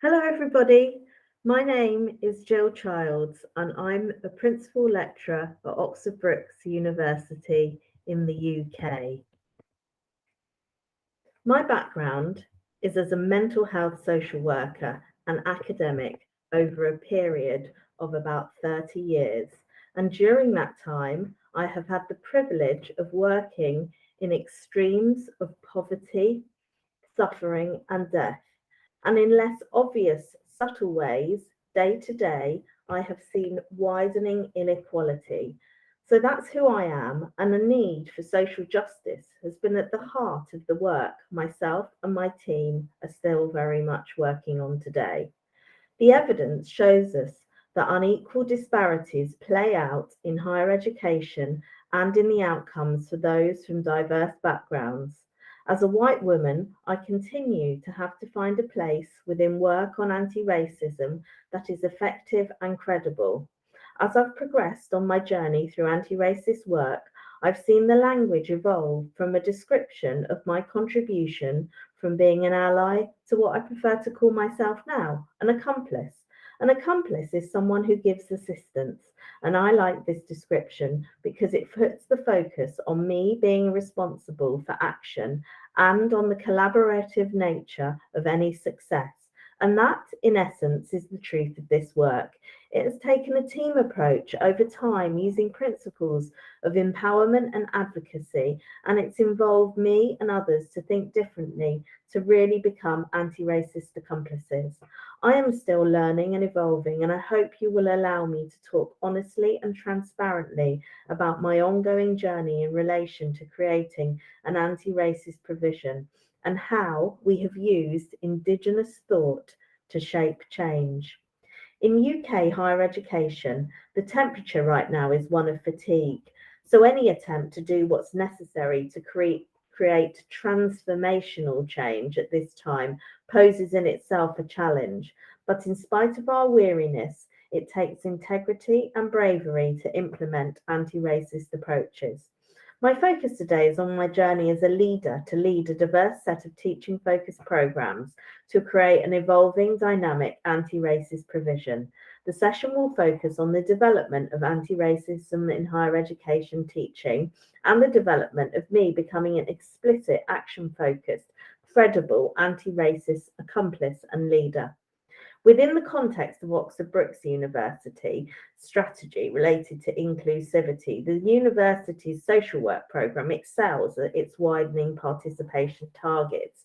Hello, everybody. My name is Jill Childs, and I'm a principal lecturer at Oxford Brookes University in the UK. My background is as a mental health social worker and academic over a period of about 30 years. And during that time, I have had the privilege of working in extremes of poverty, suffering, and death. And in less obvious, subtle ways, day to day, I have seen widening inequality. So that's who I am, and the need for social justice has been at the heart of the work myself and my team are still very much working on today. The evidence shows us that unequal disparities play out in higher education and in the outcomes for those from diverse backgrounds. As a white woman, I continue to have to find a place within work on anti racism that is effective and credible. As I've progressed on my journey through anti racist work, I've seen the language evolve from a description of my contribution from being an ally to what I prefer to call myself now, an accomplice. An accomplice is someone who gives assistance, and I like this description because it puts the focus on me being responsible for action and on the collaborative nature of any success. And that, in essence, is the truth of this work. It has taken a team approach over time using principles of empowerment and advocacy, and it's involved me and others to think differently to really become anti racist accomplices. I am still learning and evolving, and I hope you will allow me to talk honestly and transparently about my ongoing journey in relation to creating an anti racist provision and how we have used indigenous thought to shape change. In UK higher education, the temperature right now is one of fatigue. So any attempt to do what's necessary to create transformational change at this time poses in itself a challenge. But in spite of our weariness, it takes integrity and bravery to implement anti racist approaches. My focus today is on my journey as a leader to lead a diverse set of teaching focused programs to create an evolving, dynamic anti racist provision. The session will focus on the development of anti racism in higher education teaching and the development of me becoming an explicit, action focused, credible anti racist accomplice and leader. Within the context of Oxford Brookes University strategy related to inclusivity, the university's social work programme excels at its widening participation targets,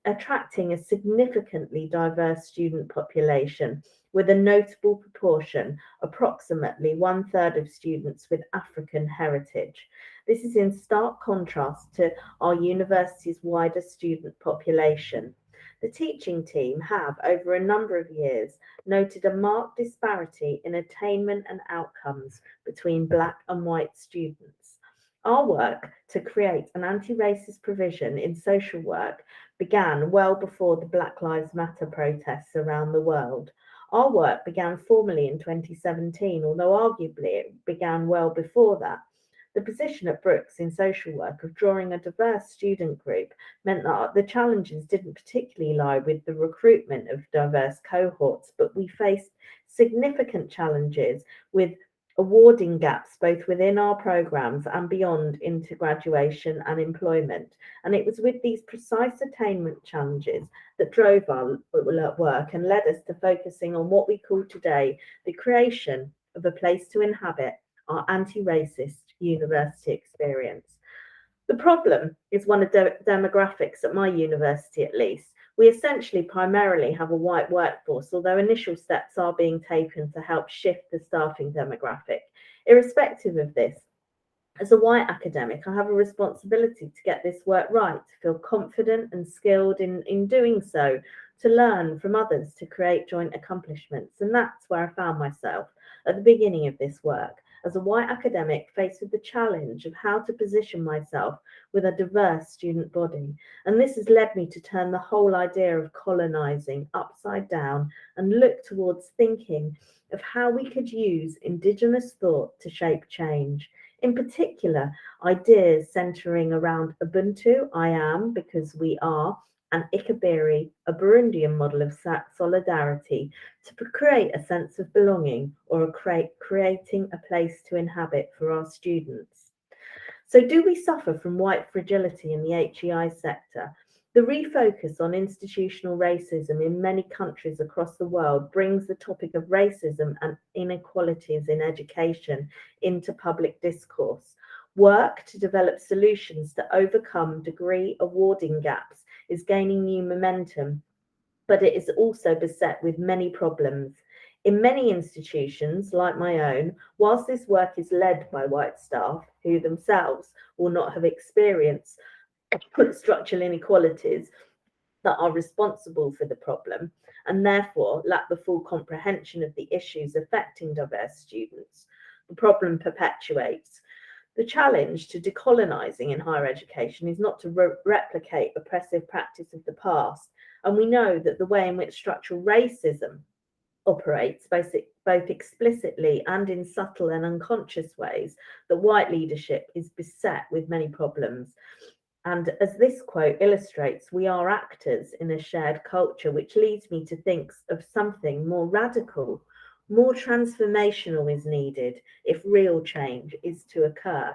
attracting a significantly diverse student population with a notable proportion, approximately one third of students with African heritage. This is in stark contrast to our university's wider student population. The teaching team have, over a number of years, noted a marked disparity in attainment and outcomes between Black and white students. Our work to create an anti racist provision in social work began well before the Black Lives Matter protests around the world. Our work began formally in 2017, although arguably it began well before that. The position at Brookes in social work of drawing a diverse student group meant that the challenges didn't particularly lie with the recruitment of diverse cohorts, but we faced significant challenges with awarding gaps both within our programs and beyond into graduation and employment. And it was with these precise attainment challenges that drove our work and led us to focusing on what we call today the creation of a place to inhabit our anti racist university experience. The problem is one of demographics at my university, at least. We essentially primarily have a white workforce, although initial steps are being taken to help shift the staffing demographic. Irrespective of this, as a white academic, I have a responsibility to get this work right, to feel confident and skilled in doing so, to learn from others, to create joint accomplishments. And that's where I found myself at the beginning of this work, as a white academic faced with the challenge of how to position myself with a diverse student body. And this has led me to turn the whole idea of colonising upside down and look towards thinking of how we could use indigenous thought to shape change. In particular, ideas centering around Ubuntu, I am because we are, and Ikibiri, a Burundian model of solidarity to create a sense of belonging or creating a place to inhabit for our students. So do we suffer from white fragility in the HEI sector? The refocus on institutional racism in many countries across the world brings the topic of racism and inequalities in education into public discourse. Work to develop solutions to overcome degree awarding gaps is gaining new momentum, but it is also beset with many problems. In many institutions, like my own, whilst this work is led by white staff who themselves will not have experienced structural inequalities that are responsible for the problem and therefore lack the full comprehension of the issues affecting diverse students, the problem perpetuates. The challenge to decolonising in higher education is not to replicate oppressive practice of the past, and we know that the way in which structural racism operates, both explicitly and in subtle and unconscious ways, that white leadership is beset with many problems. And as this quote illustrates, we are actors in a shared culture, which leads me to think of something more radical, more transformational is needed if real change is to occur.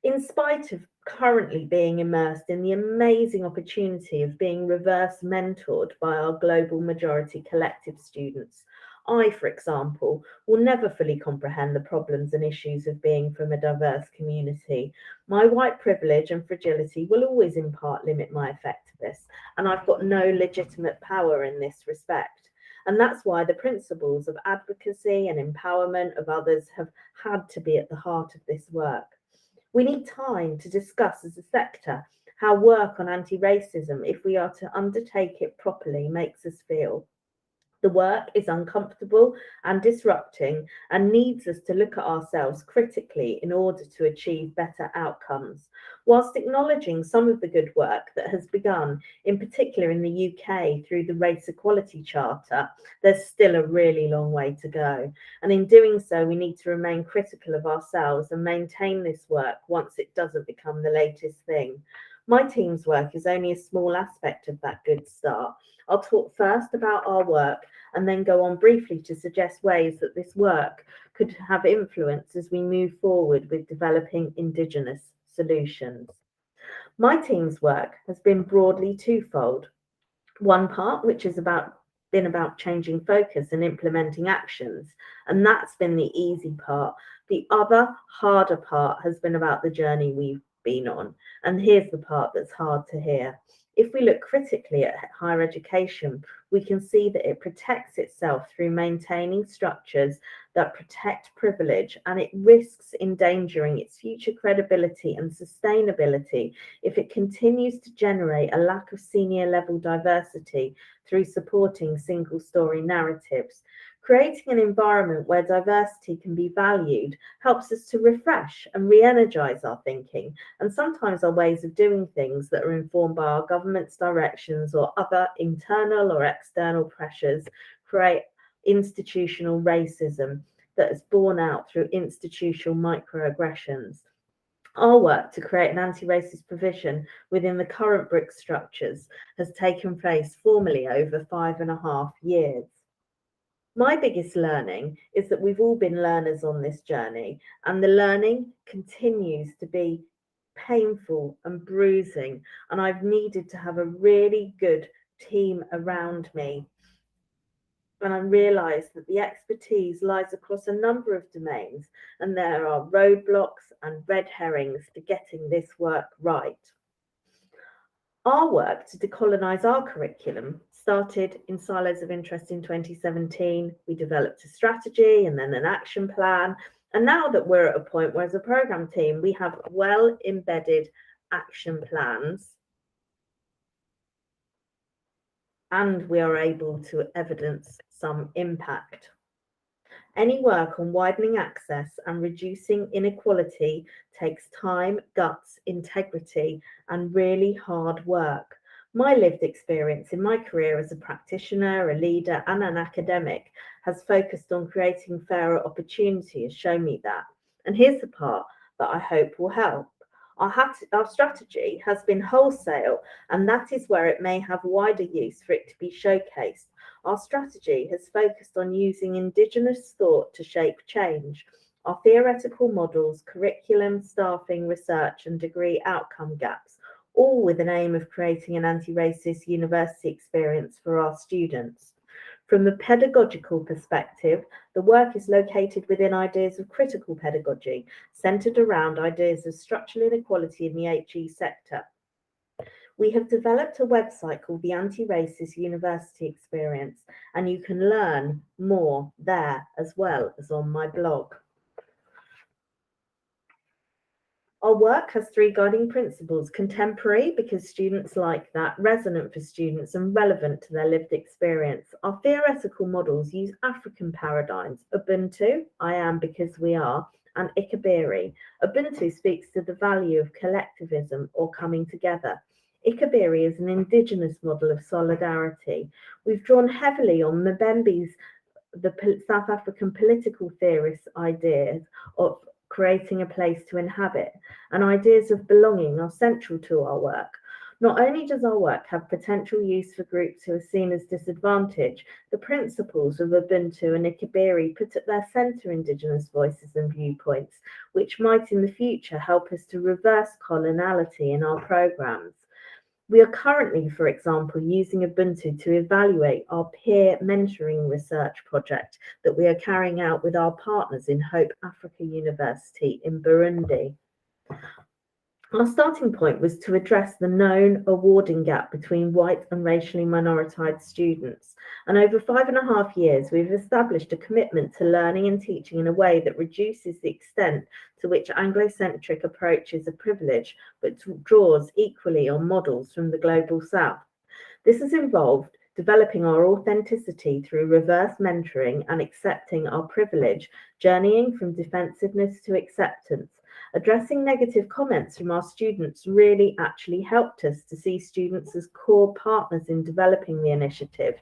In spite of currently being immersed in the amazing opportunity of being reverse mentored by our global majority collective students, I, for example, will never fully comprehend the problems and issues of being from a diverse community. My white privilege and fragility will always in part limit my effectiveness, and I've got no legitimate power in this respect. And that's why the principles of advocacy and empowerment of others have had to be at the heart of this work. We need time to discuss as a sector how work on anti-racism, if we are to undertake it properly, makes us feel. The work is uncomfortable and disrupting and needs us to look at ourselves critically in order to achieve better outcomes. Whilst acknowledging some of the good work that has begun, in particular in the UK through the Race Equality Charter, there's still a really long way to go. And in doing so, we need to remain critical of ourselves and maintain this work once it doesn't become the latest thing. My team's work is only a small aspect of that good start. I'll talk first about our work and then go on briefly to suggest ways that this work could have influence as we move forward with developing indigenous solutions. My team's work has been broadly twofold. One part, which has been about changing focus and implementing actions, and that's been the easy part. The other, harder part has been about the journey we've been on, and here's the part that's hard to hear. If we look critically at higher education, we can see that it protects itself through maintaining structures that protect privilege, and it risks endangering its future credibility and sustainability if it continues to generate a lack of senior level diversity through supporting single story narratives. Creating an environment where diversity can be valued helps us to refresh and re-energize our thinking and sometimes our ways of doing things that are informed by our government's directions or other internal or external pressures create institutional racism that is borne out through institutional microaggressions. Our work to create an anti-racist provision within the current Brookes structures has taken place formally over 5.5 years. My biggest learning is that we've all been learners on this journey, and the learning continues to be painful and bruising, and I've needed to have a really good team around me. And I realised that the expertise lies across a number of domains, and there are roadblocks and red herrings to getting this work right. Our work to decolonise our curriculum started in Silos of Interest in 2017. We developed a strategy and then an action plan. And now that we're at a point where as a programme team, we have well embedded action plans and we are able to evidence some impact. Any work on widening access and reducing inequality takes time, guts, integrity, and really hard work. My lived experience in my career as a practitioner, a leader, and an academic has focused on creating fairer opportunity has shown me that. And here's the part that I hope will help. Our strategy has been wholesale, and that is where it may have wider use for it to be showcased. Our strategy has focused on using indigenous thought to shape change. Our theoretical models, curriculum, staffing, research, and degree outcome gaps, all with an aim of creating an anti-racist university experience for our students. From the pedagogical perspective, the work is located within ideas of critical pedagogy, centred around ideas of structural inequality in the HE sector. We have developed a website called the Anti-Racist University Experience, and you can learn more there as well as on my blog. Our work has three guiding principles: contemporary, because students like that, resonant for students and relevant to their lived experience. Our theoretical models use African paradigms: Ubuntu, I am because we are, and Ikibiri. Ubuntu speaks to the value of collectivism or coming together. Ikibiri is an indigenous model of solidarity. We've drawn heavily on Mbembe's, the South African political theorist's ideas of creating a place to inhabit, and ideas of belonging are central to our work. Not only does our work have potential use for groups who are seen as disadvantaged, the principles of Ubuntu and Ikibiri put at their centre Indigenous voices and viewpoints, which might in the future help us to reverse coloniality in our programmes. We are currently, for example, using Ubuntu to evaluate our peer mentoring research project that we are carrying out with our partners in Hope Africa University in Burundi. Our starting point was to address the known awarding gap between white and racially minoritized students. And over 5.5 years, we've established a commitment to learning and teaching in a way that reduces the extent to which Anglo-centric approaches are privileged, but draws equally on models from the global South. This has involved developing our authenticity through reverse mentoring and accepting our privilege, journeying from defensiveness to acceptance. Addressing negative comments from our students really actually helped us to see students as core partners in developing the initiative.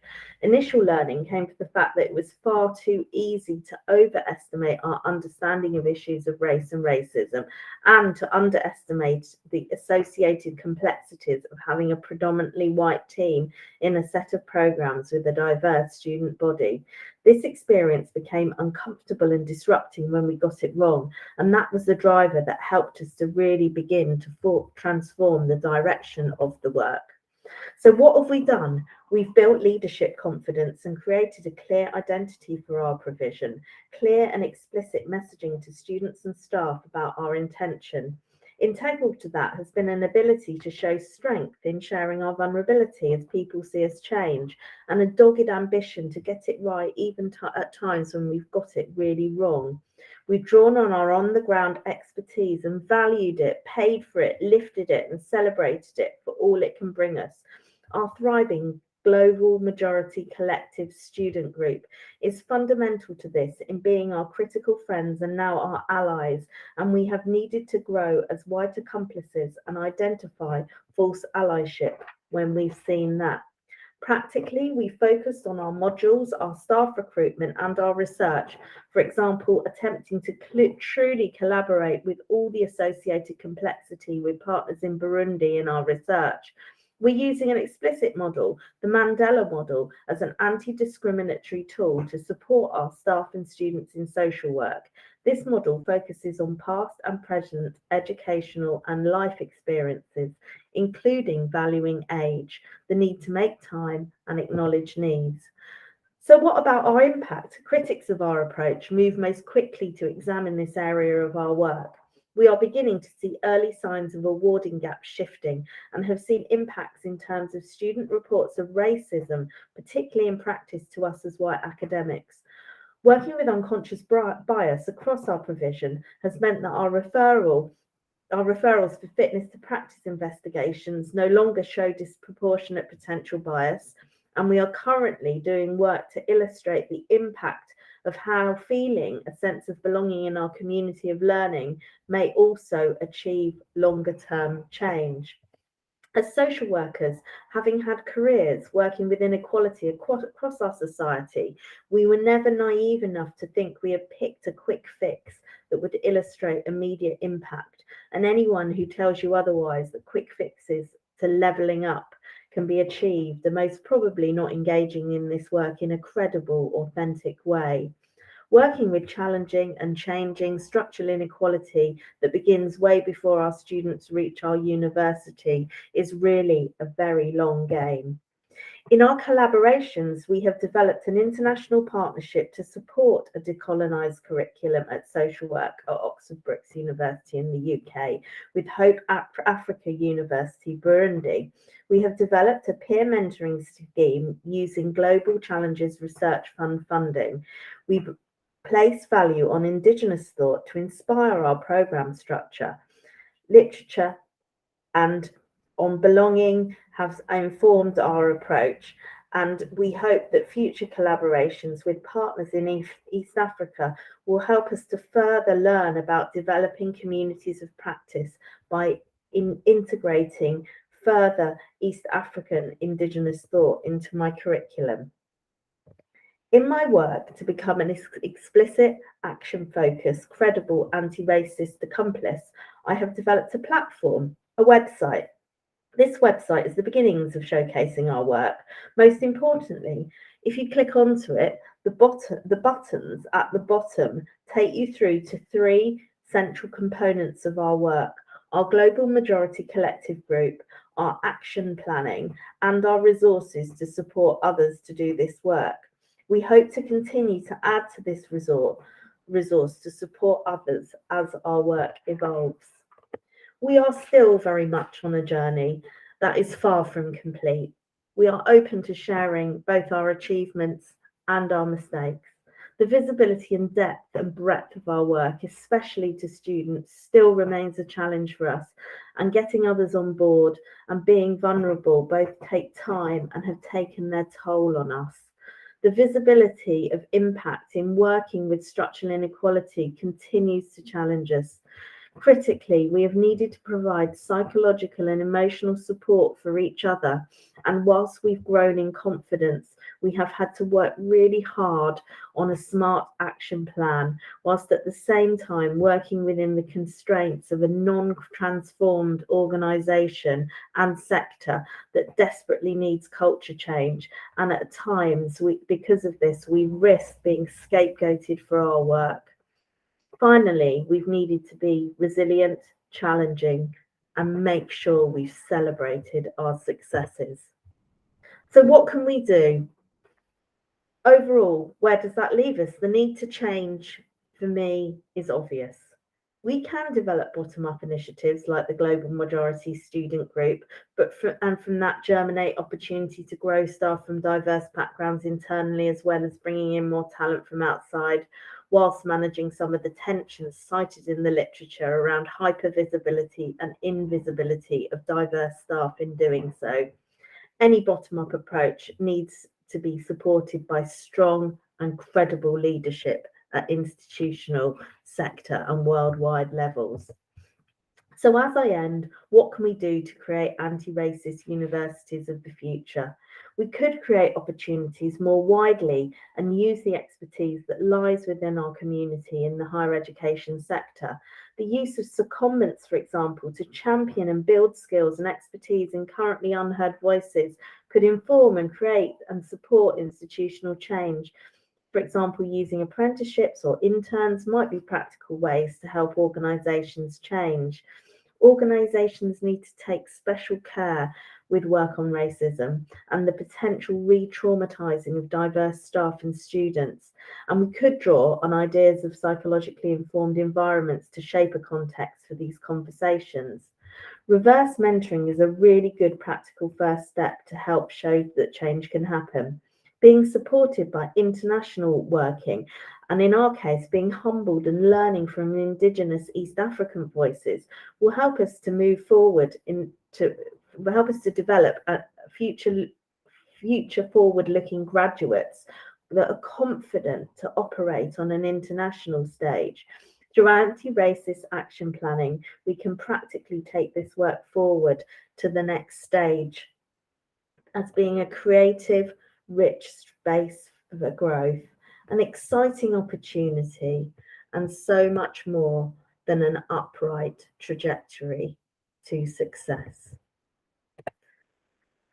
Initial learning came from the fact that it was far too easy to overestimate our understanding of issues of race and racism, and to underestimate the associated complexities of having a predominantly white team in a set of programs with a diverse student body. This experience became uncomfortable and disrupting when we got it wrong, and that was the driver that helped us to really begin to transform the direction of the work. So what have we done? We've built leadership confidence and created a clear identity for our provision, clear and explicit messaging to students and staff about our intention. Integral to that has been an ability to show strength in sharing our vulnerability as people see us change, and a dogged ambition to get it right even at times when we've got it really wrong. We've drawn on our on-the-ground expertise and valued it, paid for it, lifted it, and celebrated it for all it can bring us. Our thriving global majority collective student group is fundamental to this in being our critical friends and now our allies, and we have needed to grow as white accomplices and identify false allyship when we've seen that. Practically, we focused on our modules, our staff recruitment, and our research. For example, attempting to truly collaborate with all the associated complexity with partners in Burundi in our research. We're using an explicit model, the Mandela model, as an anti-discriminatory tool to support our staff and students in social work. This model focuses on past and present educational and life experiences, including valuing age, the need to make time and acknowledge needs. So what about our impact? Critics of our approach move most quickly to examine this area of our work. We are beginning to see early signs of awarding gaps shifting and have seen impacts in terms of student reports of racism, particularly in practice to us as white academics. Working with unconscious bias across our provision has meant that our referrals for fitness to practice investigations no longer show disproportionate potential bias, and we are currently doing work to illustrate the impact of how feeling a sense of belonging in our community of learning may also achieve longer term change. As social workers, having had careers working with inequality across our society, we were never naive enough to think we had picked a quick fix that would illustrate immediate impact. And anyone who tells you otherwise, that quick fixes to levelling up can be achieved, are most probably not engaging in this work in a credible, authentic way. Working with challenging and changing structural inequality that begins way before our students reach our university is really a very long game. In our collaborations, we have developed an international partnership to support a decolonised curriculum at social work at Oxford Brookes University in the UK with Hope Africa University, Burundi. We have developed a peer mentoring scheme using Global Challenges Research Fund funding. We've placed value on indigenous thought to inspire our programme structure. Literature and on belonging have informed our approach, and we hope that future collaborations with partners in East Africa will help us to further learn about developing communities of practice by integrating further East African indigenous thought into my curriculum. In my work to become an explicit, action-focused, credible anti-racist accomplice, I have developed a platform, a website. This website is the beginnings of showcasing our work. Most importantly, if you click onto it, the buttons at the bottom take you through to three central components of our work: our global majority collective group, our action planning, and our resources to support others to do this work. We hope to continue to add to this resource to support others as our work evolves. We are still very much on a journey that is far from complete. We are open to sharing both our achievements and our mistakes. The visibility and depth and breadth of our work, especially to students, still remains a challenge for us, and getting others on board and being vulnerable both take time and have taken their toll on us. The visibility of impact in working with structural inequality continues to challenge us. Critically, we have needed to provide psychological and emotional support for each other, and whilst we've grown in confidence, we have had to work really hard on a smart action plan, whilst at the same time working within the constraints of a non-transformed organisation and sector that desperately needs culture change. And at times, because of this, we risk being scapegoated for our work. Finally, we've needed to be resilient, challenging, and make sure we've celebrated our successes. So, what can we do? Overall, where does that leave us? The need to change, for me, is obvious. We can develop bottom-up initiatives like the Global Majority Student Group, and from that germinate opportunity to grow staff from diverse backgrounds internally, as well as bringing in more talent from outside, whilst managing some of the tensions cited in the literature around hypervisibility and invisibility of diverse staff in doing so. Any bottom-up approach needs to be supported by strong and credible leadership at institutional, sector, and worldwide levels. So, as I end, what can we do to create anti-racist universities of the future? We could create opportunities more widely and use the expertise that lies within our community in the higher education sector. The use of secondments, for example, to champion and build skills and expertise in currently unheard voices could inform and create and support institutional change. For example, using apprenticeships or interns might be practical ways to help organisations change. Organisations need to take special care with work on racism and the potential re-traumatising of diverse staff and students. And we could draw on ideas of psychologically informed environments to shape a context for these conversations. Reverse mentoring is a really good practical first step to help show that change can happen. Being supported by international working, and in our case, being humbled and learning from indigenous East African voices will help us to move forward will help us to develop a future forward-looking graduates that are confident to operate on an international stage. Through anti-racist action planning, we can practically take this work forward to the next stage as being a creative, rich space for growth, an exciting opportunity, and so much more than an upright trajectory to success.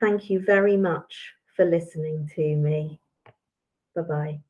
Thank you very much for listening to me. Bye-bye.